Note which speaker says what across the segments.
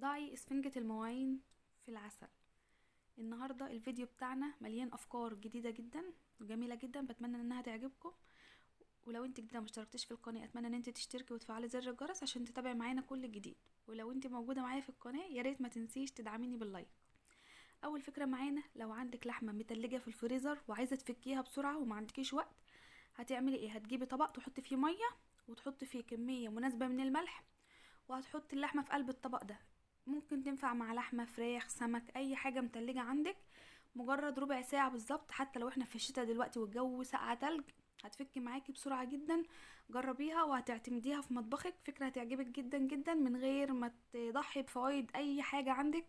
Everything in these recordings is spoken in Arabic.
Speaker 1: ضعي اسفنجة المواعين في العسل. النهاردة الفيديو بتاعنا مليان افكار جديدة جدا وجميلة جدا، بتمنى انها تعجبكم. ولو انت جديدة مشتركتش في القناة، اتمنى ان انت تشتركي وتفعلي زر الجرس عشان تتابعي معانا كل جديد. ولو انت موجودة معايا في القناة يا ريت ما تنسيش تدعميني باللايك. اول فكرة معانا، لو عندك لحمة متلجة في الفريزر وعايزة تفكيها بسرعة وما عندكيش وقت، هتعملي ايه؟ هتجيبي طبق تحطي فيه مية وتحطي فيه كمية مناسبة من الملح، وهتحطي اللحمة في قلب الطبق ده. ممكن تنفع مع لحمة، فراخ، سمك، اي حاجة متلجة عندك. مجرد ربع ساعة بالظبط، حتى لو احنا في الشتاء دلوقتي والجو ساقعة تلج، هتفكي معاكي بسرعة جدا. جربيها وهتعتمديها في مطبخك، فكرة هتعجبك جدا جدا من غير ما تضحي بفوائد اي حاجة عندك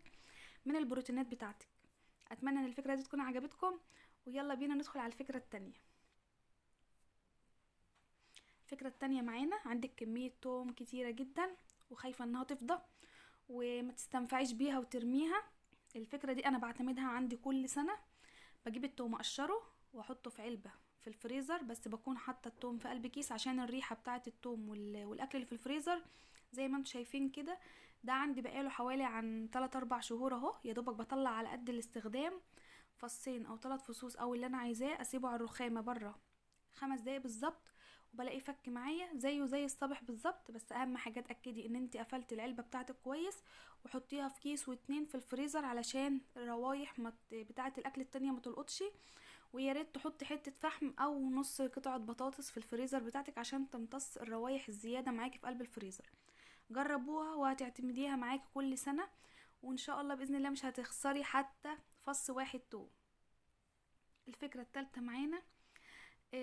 Speaker 1: من البروتينات بتاعتك. اتمنى ان الفكرة دي تكون عجبتكم، ويلا بينا ندخل على الفكرة التانية. الفكرة التانية معانا، عندك كمية توم كتيرة جدا وخايفة انها تفضى وما تستنفعيش بيها وترميها. الفكرة دي انا بعتمدها عندي كل سنة. بجيب التوم اقشره واحطه في علبة في الفريزر، بس بكون حاطه التوم في قلب كيس عشان الريحة بتاعة التوم والاكل اللي في الفريزر. زي ما انتم شايفين كده، ده عندي بقاله حوالي عن 3-4 شهور اهو. يا دوبك بطلع على قد الاستخدام، فصين او 3 فصوص او اللي انا عايزاه، اسيبه على الرخامة بره 5 دقايق بالظبط، وبلاقيه فك معايا زيه زي الصبح بالظبط. بس اهم حاجه اتاكدي ان انت قفلتي العلبه بتاعتك كويس، وحطيها في كيس و2 في الفريزر علشان الروايح بتاعه الاكل التانية ما تلقطش. ويا ريت تحطي حته فحم او نص قطعه بطاطس في الفريزر بتاعتك عشان تمتص الروايح الزياده معاكي في قلب الفريزر. جربوها وهتعتمديها معاكي كل سنه، وان شاء الله باذن الله مش هتخسري حتى فص واحد توم. الفكره التالتة معانا،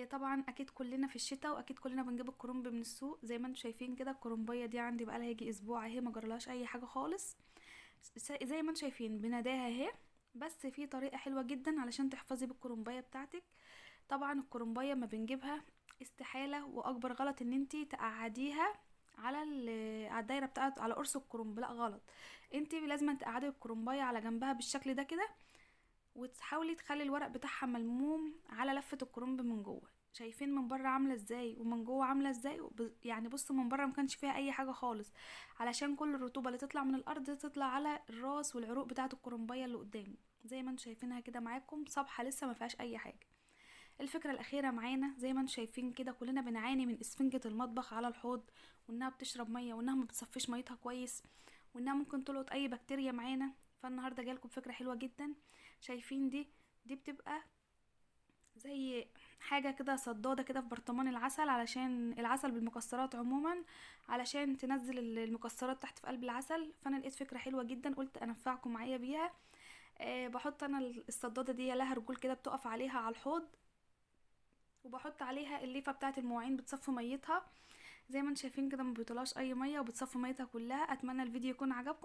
Speaker 1: طبعا اكيد كلنا في الشتاء واكيد كلنا بنجيب الكرنب من السوق. زي ما انتم شايفين كده، الكرنبيه دي عندي بقالها يجي اسبوع اهي، ما جرالهاش اي حاجه خالص. زي ما انتم شايفين بناداها اهي. بس في طريقه حلوه جدا علشان تحفظي بالكرنبيه بتاعتك. طبعا الكرنبيه ما بنجيبها، استحاله واكبر غلط ان انتي تقعديها على الدايره بتاعت على قرص الكرنب، لا غلط. انتي لازم تقعدي الكرنبيه على جنبها بالشكل ده كده، وتحاولي تخلي الورق بتاعها ملموم على لفة الكرنب من جوه. شايفين من بره عامله ازاي ومن جوه عامله ازاي؟ يعني بصوا، من بره ما كانش فيها اي حاجه خالص، علشان كل الرطوبه اللي تطلع من الارض تطلع على الراس والعروق بتاعه الكرنبيه اللي قدامي. زي ما انتم شايفينها كده معاكم، صبحه لسه ما فيهاش اي حاجه. الفكره الاخيره معانا، زي ما انتم شايفين كده، كلنا بنعاني من اسفنجه المطبخ على الحوض، وانها بتشرب ميه، وانها ما بتصفيش ميتها كويس، وانها ممكن تلقط اي بكتيريا معانا. فالنهارده جالكم فكره حلوه جدا. شايفين دي بتبقى زي حاجة كده صدادة كده في برطمان العسل، علشان العسل بالمكسرات عموما، علشان تنزل المكسرات تحت في قلب العسل. فانا لقيت فكرة حلوة جدا، قلت انفعكم معايا بيها. بحط انا الصدادة دي لها رجول كده بتقف عليها على الحوض، وبحط عليها الليفة بتاعة المواعين بتصفي ميتها. زي ما انتم شايفين كده، ما بيطلعش اي مية وبتصفي ميتها كلها. اتمنى الفيديو يكون عجبكم.